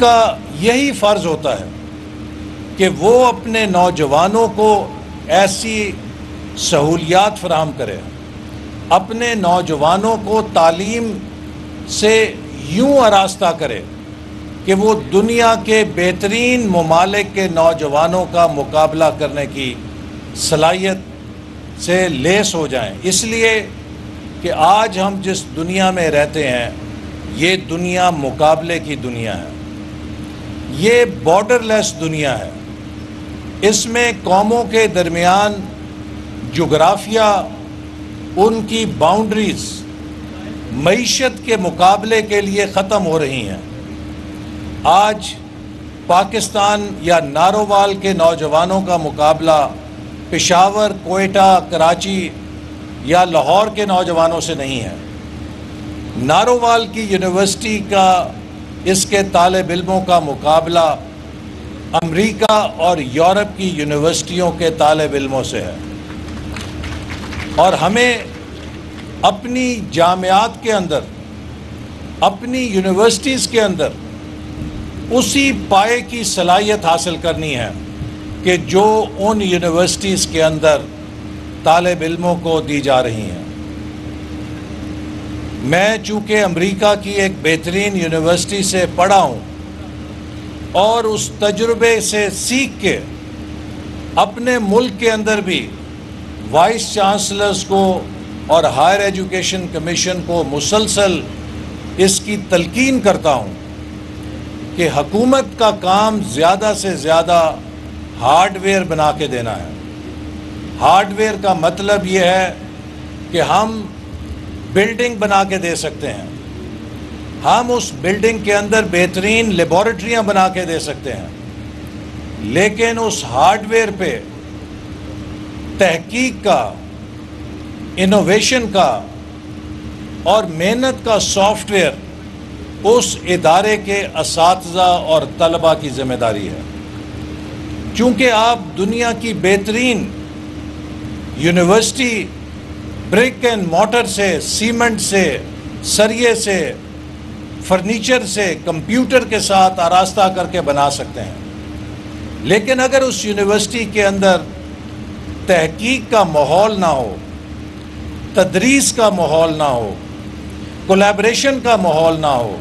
کا یہی فرض ہوتا ہے کہ وہ اپنے نوجوانوں کو ایسی سہولیات فراہم کرے، اپنے نوجوانوں کو تعلیم سے یوں آراستہ کرے کہ وہ دنیا کے بہترین ممالک کے نوجوانوں کا مقابلہ کرنے کی صلاحیت سے لیس ہو جائیں۔ اس لیے کہ آج ہم جس دنیا میں رہتے ہیں یہ دنیا مقابلے کی دنیا ہے، یہ بارڈر لیس دنیا ہے۔ اس میں قوموں کے درمیان جغرافیہ، ان کی باؤنڈریز معیشت کے مقابلے کے لیے ختم ہو رہی ہیں۔ آج پاکستان یا نارووال کے نوجوانوں کا مقابلہ پشاور، کوئٹہ، کراچی یا لاہور کے نوجوانوں سے نہیں ہے۔ نارووال کی یونیورسٹی کا اس کے طالب علموں کا مقابلہ امریکہ اور یورپ کی یونیورسٹیوں کے طالب علموں سے ہے، اور ہمیں اپنی جامعات کے اندر، اپنی یونیورسٹیز کے اندر اسی پائے کی صلاحیت حاصل کرنی ہے کہ جو ان یونیورسٹیز کے اندر طالب علموں کو دی جا رہی ہیں۔ میں چونکہ امریکہ کی ایک بہترین یونیورسٹی سے پڑھا ہوں اور اس تجربے سے سیکھ کے اپنے ملک کے اندر بھی وائس چانسلرز کو اور ہائر ایجوکیشن کمیشن کو مسلسل اس کی تلقین کرتا ہوں کہ حکومت کا کام زیادہ سے زیادہ ہارڈ ویئر بنا کے دینا ہے۔ ہارڈ ویئر کا مطلب یہ ہے کہ ہم بلڈنگ بنا کے دے سکتے ہیں، ہم اس بلڈنگ کے اندر بہترین لیبارٹریاں بنا کے دے سکتے ہیں، لیکن اس ہارڈ ویئر پہ تحقیق کا، انوویشن کا اور محنت کا سافٹ ویئر اس ادارے کے اساتذہ اور طلباء کی ذمہ داری ہے۔ چونکہ آپ دنیا کی بہترین یونیورسٹی برک اینڈ مارٹر سے، سیمنٹ سے، سریے سے، فرنیچر سے، کمپیوٹر کے ساتھ آراستہ کر کے بنا سکتے ہیں، لیکن اگر اس یونیورسٹی کے اندر تحقیق کا ماحول نہ ہو، تدریس کا ماحول نہ ہو، کولیبریشن کا ماحول نہ ہو،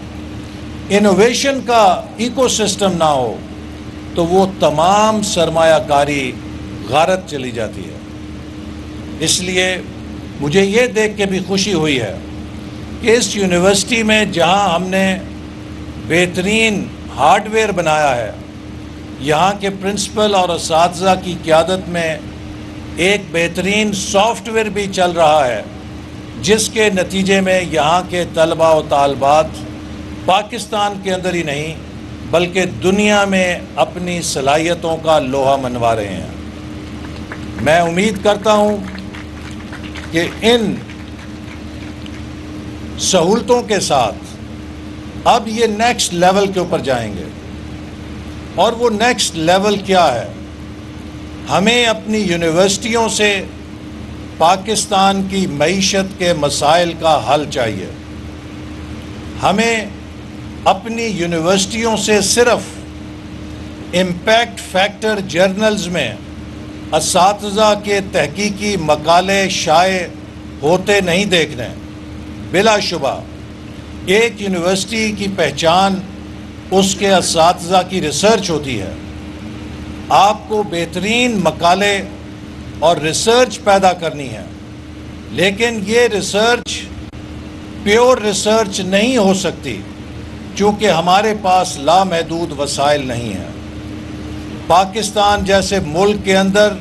انوویشن کا ایکو سسٹم نہ ہو، تو وہ تمام سرمایہ کاری غارت چلی جاتی ہے۔ اس لیے مجھے یہ دیکھ کے بھی خوشی ہوئی ہے کہ اس یونیورسٹی میں جہاں ہم نے بہترین ہارڈ ویئر بنایا ہے، یہاں کے پرنسپل اور اساتذہ کی قیادت میں ایک بہترین سافٹ ویئر بھی چل رہا ہے، جس کے نتیجے میں یہاں کے طلباء و طالبات پاکستان کے اندر ہی نہیں بلکہ دنیا میں اپنی صلاحیتوں کا لوہا منوا رہے ہیں۔ میں امید کرتا ہوں کہ ان سہولتوں کے ساتھ اب یہ نیکسٹ لیول کے اوپر جائیں گے، اور وہ نیکسٹ لیول کیا ہے؟ ہمیں اپنی یونیورسٹیوں سے پاکستان کی معیشت کے مسائل کا حل چاہیے۔ ہمیں اپنی یونیورسٹیوں سے صرف امپیکٹ فیکٹر جرنلز میں اساتذہ کے تحقیقی مقالے شائع ہوتے نہیں دیکھنے۔ بلا شبہ ایک یونیورسٹی کی پہچان اس کے اساتذہ کی ریسرچ ہوتی ہے۔ آپ کو بہترین مقالے اور ریسرچ پیدا کرنی ہے، لیکن یہ ریسرچ پیور ریسرچ نہیں ہو سکتی چونکہ ہمارے پاس لامحدود وسائل نہیں ہیں۔ پاکستان جیسے ملک کے اندر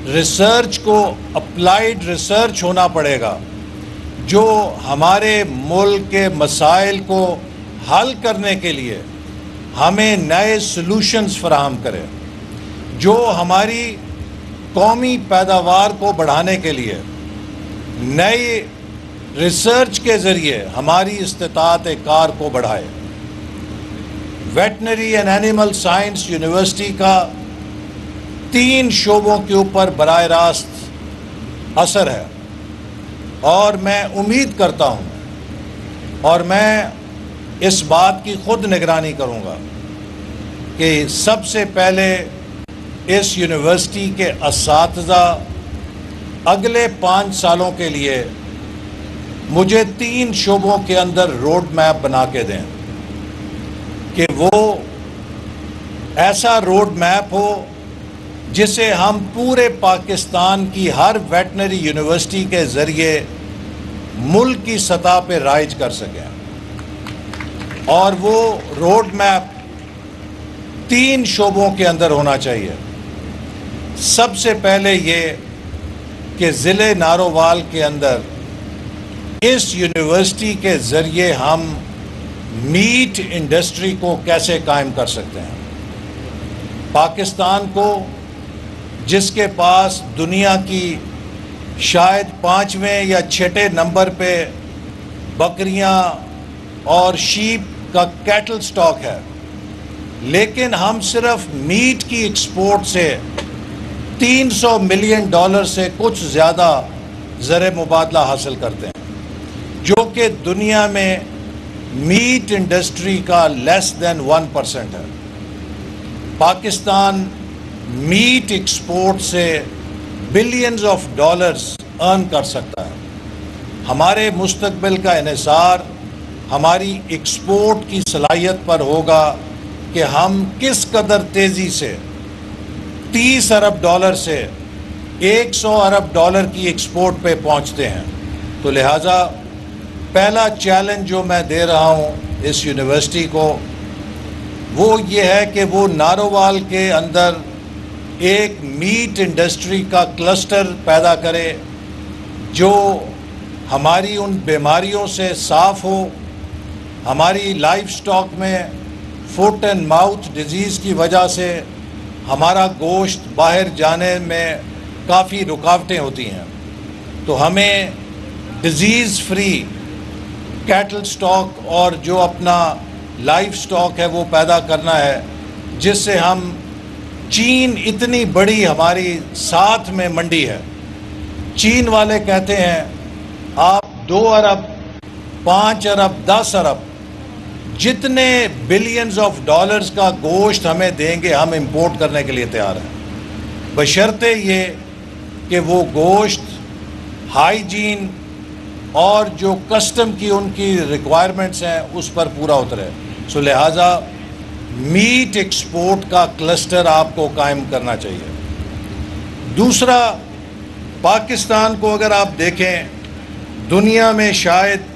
ریسرچ کو اپلائیڈ ریسرچ ہونا پڑے گا جو ہمارے ملک کے مسائل کو حل کرنے کے لیے ہمیں نئے سلوشنز فراہم کرے، جو ہماری قومی پیداوار کو بڑھانے کے لیے نئی ریسرچ کے ذریعے ہماری استطاعت کار کو بڑھائے۔ Veterinary and animal science university کا 3 شعبوں کے اوپر براہ راست اثر ہے، اور میں امید کرتا ہوں اور میں اس بات کی خود نگرانی کروں گا کہ سب سے پہلے اس یونیورسٹی کے اساتذہ اگلے 5 سالوں کے لیے مجھے 3 شعبوں کے اندر روڈ میپ بنا کے دیں کہ وہ ایسا روڈ میپ ہو جسے ہم پورے پاکستان کی ہر ویٹنری یونیورسٹی کے ذریعے ملک کی سطح پہ رائج کر سکیں، اور وہ روڈ میپ 3 شعبوں کے اندر ہونا چاہیے۔ سب سے پہلے یہ کہ ضلع نارووال کے اندر اس یونیورسٹی کے ذریعے ہم میٹ انڈسٹری کو کیسے قائم کر سکتے ہیں۔ پاکستان کو، جس کے پاس دنیا کی شاید 5ویں یا 6 نمبر پہ بکریاں اور شیپ کا کیٹل سٹاک ہے، لیکن ہم صرف میٹ کی ایکسپورٹ سے $300 ملین سے کچھ زیادہ زر مبادلہ حاصل کرتے ہیں، جو کہ دنیا میں میٹ انڈسٹری کا لیس دین 1% ہے۔ پاکستان میٹ ایکسپورٹ سے بلینز آف ڈالرز ارن کر سکتا ہے۔ ہمارے مستقبل کا انحصار ہماری ایکسپورٹ کی صلاحیت پر ہوگا کہ ہم کس قدر تیزی سے $30 ارب سے $100 ارب کی ایکسپورٹ پہ پہنچتے ہیں۔ تو لہٰذا پہلا چیلنج جو میں دے رہا ہوں اس یونیورسٹی کو وہ یہ ہے کہ وہ نارووال کے اندر ایک میٹ انڈسٹری کا کلسٹر پیدا کرے جو ہماری ان بیماریوں سے صاف ہو۔ ہماری لائف سٹاک میں فٹ اینڈ ماؤتھ ڈیزیز کی وجہ سے ہمارا گوشت باہر جانے میں کافی رکاوٹیں ہوتی ہیں، تو ہمیں ڈیزیز فری کیٹل سٹاک اور جو اپنا لائف سٹاک ہے وہ پیدا کرنا ہے، جس سے ہم چین اتنی بڑی ہماری ساتھ میں منڈی ہے، چین والے کہتے ہیں آپ 2 ارب 5 ارب 10 ارب جتنے بلینز آف ڈالرز کا گوشت ہمیں دیں گے ہم امپورٹ کرنے کے لیے تیار ہیں، بشرطے یہ کہ وہ گوشت ہائیجین اور جو کسٹم کی ان کی ریکوائرمنٹس ہیں اس پر پورا اترے۔ سو لہٰذا میٹ ایکسپورٹ کا کلسٹر آپ کو قائم کرنا چاہیے۔ دوسرا، پاکستان کو اگر آپ دیکھیں دنیا میں شاید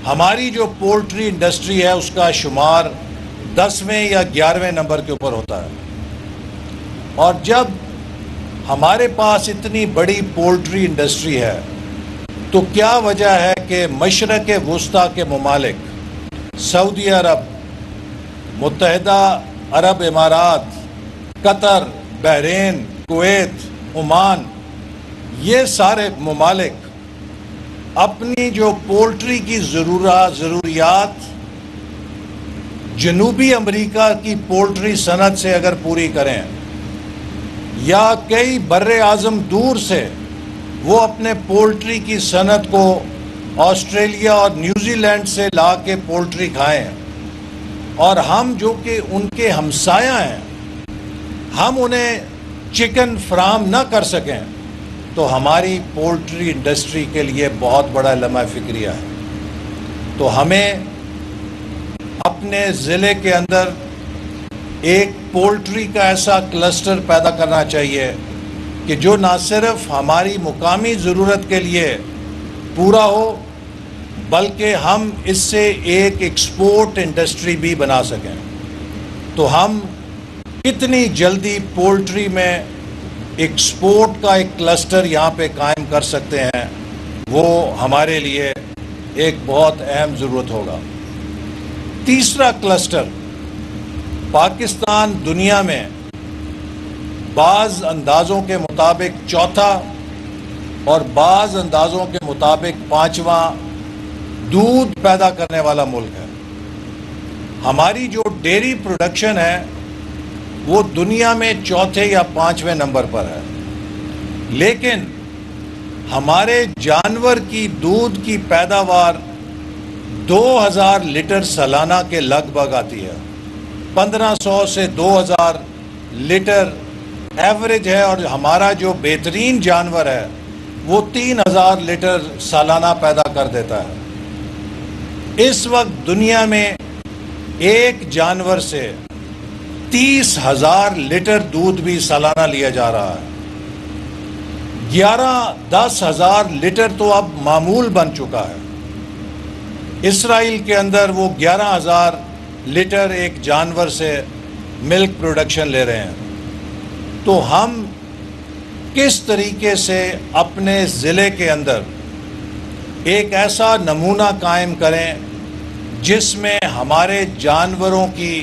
ہماری جو پولٹری انڈسٹری ہے اس کا شمار 10ویں یا 11ویں نمبر کے اوپر ہوتا ہے، اور جب ہمارے پاس اتنی بڑی پولٹری انڈسٹری ہے تو کیا وجہ ہے کہ مشرق وسطیٰ کے ممالک سعودی عرب، متحدہ عرب امارات، قطر، بحرین، کویت، عمان، یہ سارے ممالک اپنی جو پولٹری کی ضروریات جنوبی امریکہ کی پولٹری صنعت سے اگر پوری کریں، یا کئی بر اعظم دور سے وہ اپنے پولٹری کی صنعت کو آسٹریلیا اور نیوزی لینڈ سے لا کے پولٹری کھائیں، اور ہم جو کہ ان کے ہمسایہ ہیں ہم انہیں چکن فراہم نہ کر سکیں، تو ہماری پولٹری انڈسٹری کے لیے بہت بڑا لمحہ فکریہ ہے۔ تو ہمیں اپنے ضلع کے اندر ایک پولٹری کا ایسا کلسٹر پیدا کرنا چاہیے کہ جو نہ صرف ہماری مقامی ضرورت کے لیے پورا ہو بلکہ ہم اس سے ایک ایکسپورٹ انڈسٹری بھی بنا سکیں۔ تو ہم کتنی جلدی پولٹری میں ایکسپورٹ کا ایک کلسٹر یہاں پہ قائم کر سکتے ہیں، وہ ہمارے لیے ایک بہت اہم ضرورت ہوگا۔ تیسرا کلسٹر، پاکستان دنیا میں بعض اندازوں کے مطابق چوتھا اور بعض اندازوں کے مطابق 5واں دودھ پیدا کرنے والا ملک ہے۔ ہماری جو ڈیری پروڈکشن ہے وہ دنیا میں چوتھے یا 5ویں نمبر پر ہے، لیکن ہمارے جانور کی دودھ کی پیداوار 2000 لیٹر سالانہ کے لگ بھگ آتی ہے. 1500 سے 2000 لیٹر ایوریج ہے, اور ہمارا جو بہترین جانور ہے وہ 3000 لیٹر سالانہ پیدا کر دیتا ہے. اس وقت دنیا میں ایک جانور سے 30,000 لیٹر دودھ بھی سالانہ لیا جا رہا ہے. 10,000 لیٹر تو اب معمول بن چکا ہے. اسرائیل کے اندر وہ 11,000 لیٹر ایک جانور سے ملک پروڈکشن لے رہے ہیں. تو ہم کس طریقے سے اپنے ضلع کے اندر ایک ایسا نمونہ قائم کریں جس میں ہمارے جانوروں کی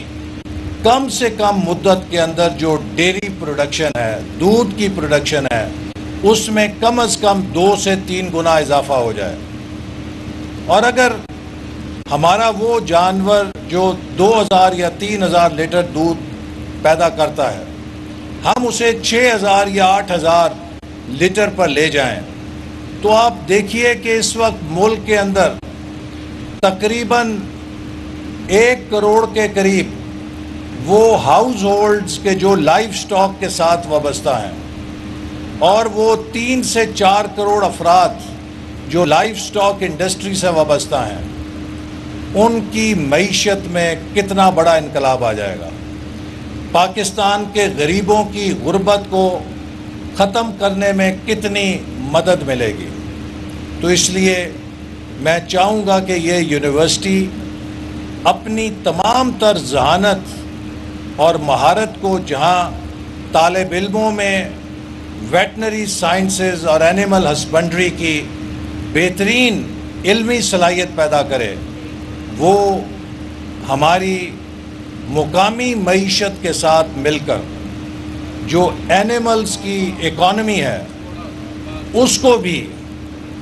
کم سے کم مدت کے اندر جو ڈیری پروڈکشن ہے, دودھ کی پروڈکشن ہے, اس میں کم از کم 2 سے 3 گنا اضافہ ہو جائے. اور اگر ہمارا وہ جانور جو 2,000 یا 3,000 لیٹر دودھ پیدا کرتا ہے, ہم اسے 6,000 یا 8,000 لیٹر پر لے جائیں, تو آپ دیکھیے کہ اس وقت ملک کے اندر تقریباً 1 کروڑ کے قریب وہ ہاؤس ہولڈز کے جو لائف سٹاک کے ساتھ وابستہ ہیں, اور وہ 3 سے 4 کروڑ افراد جو لائف سٹاک انڈسٹری سے وابستہ ہیں, ان کی معیشت میں کتنا بڑا انقلاب آ جائے گا. پاکستان کے غریبوں کی غربت کو ختم کرنے میں کتنی مدد ملے گی. تو اس لیے میں چاہوں گا کہ یہ یونیورسٹی اپنی تمام تر ذہانت اور مہارت کو, جہاں طالب علموں میں ویٹنری سائنسز اور اینیمل ہسبنڈری کی بہترین علمی صلاحیت پیدا کرے, وہ ہماری مقامی معیشت کے ساتھ مل کر جو اینیملز کی اکانومی ہے اس کو بھی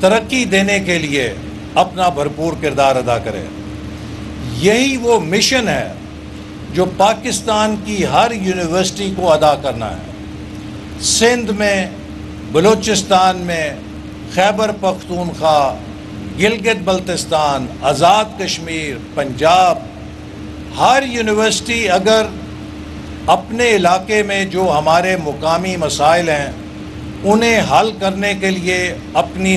ترقی دینے کے لیے اپنا بھرپور کردار ادا کرے. یہی وہ مشن ہے جو پاکستان کی ہر یونیورسٹی کو ادا کرنا ہے. سندھ میں, بلوچستان میں, خیبر پختونخوا, گلگت بلتستان, آزاد کشمیر, پنجاب, ہر یونیورسٹی اگر اپنے علاقے میں جو ہمارے مقامی مسائل ہیں انہیں حل کرنے کے لیے اپنے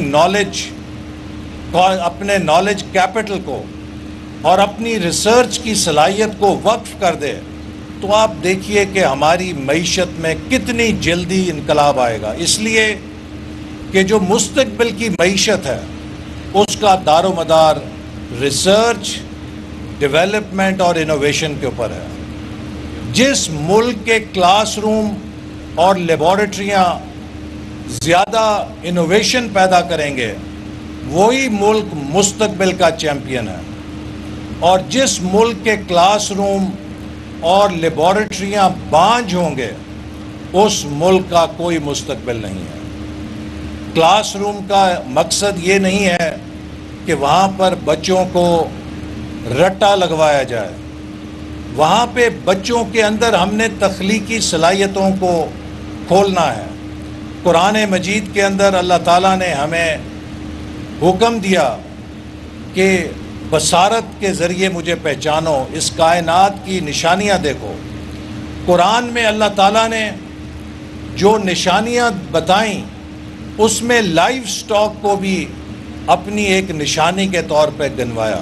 نالج کیپٹل کو اور اپنی ریسرچ کی صلاحیت کو وقف کر دے, تو آپ دیکھیے کہ ہماری معیشت میں کتنی جلدی انقلاب آئے گا. اس لیے کہ جو مستقبل کی معیشت ہے اس کا دار و مدار ریسرچ, ڈیولپمنٹ اور انوویشن کے اوپر ہے. جس ملک کے کلاس روم اور لیبارٹریاں زیادہ انوویشن پیدا کریں گے وہی ملک مستقبل کا چیمپئن ہے, اور جس ملک کے کلاس روم اور لیبارٹریاں بانجھ ہوں گے اس ملک کا کوئی مستقبل نہیں ہے. کلاس روم کا مقصد یہ نہیں ہے کہ وہاں پر بچوں کو رٹا لگوایا جائے, وہاں پہ بچوں کے اندر ہم نے تخلیقی صلاحیتوں کو کھولنا ہے. قرآن مجید کے اندر اللہ تعالیٰ نے ہمیں حکم دیا کہ بصارت کے ذریعے مجھے پہچانو, اس کائنات کی نشانیاں دیکھو. قرآن میں اللہ تعالیٰ نے جو نشانیاں بتائیں اس میں لائف سٹاک کو بھی اپنی ایک نشانی کے طور پہ گنوایا.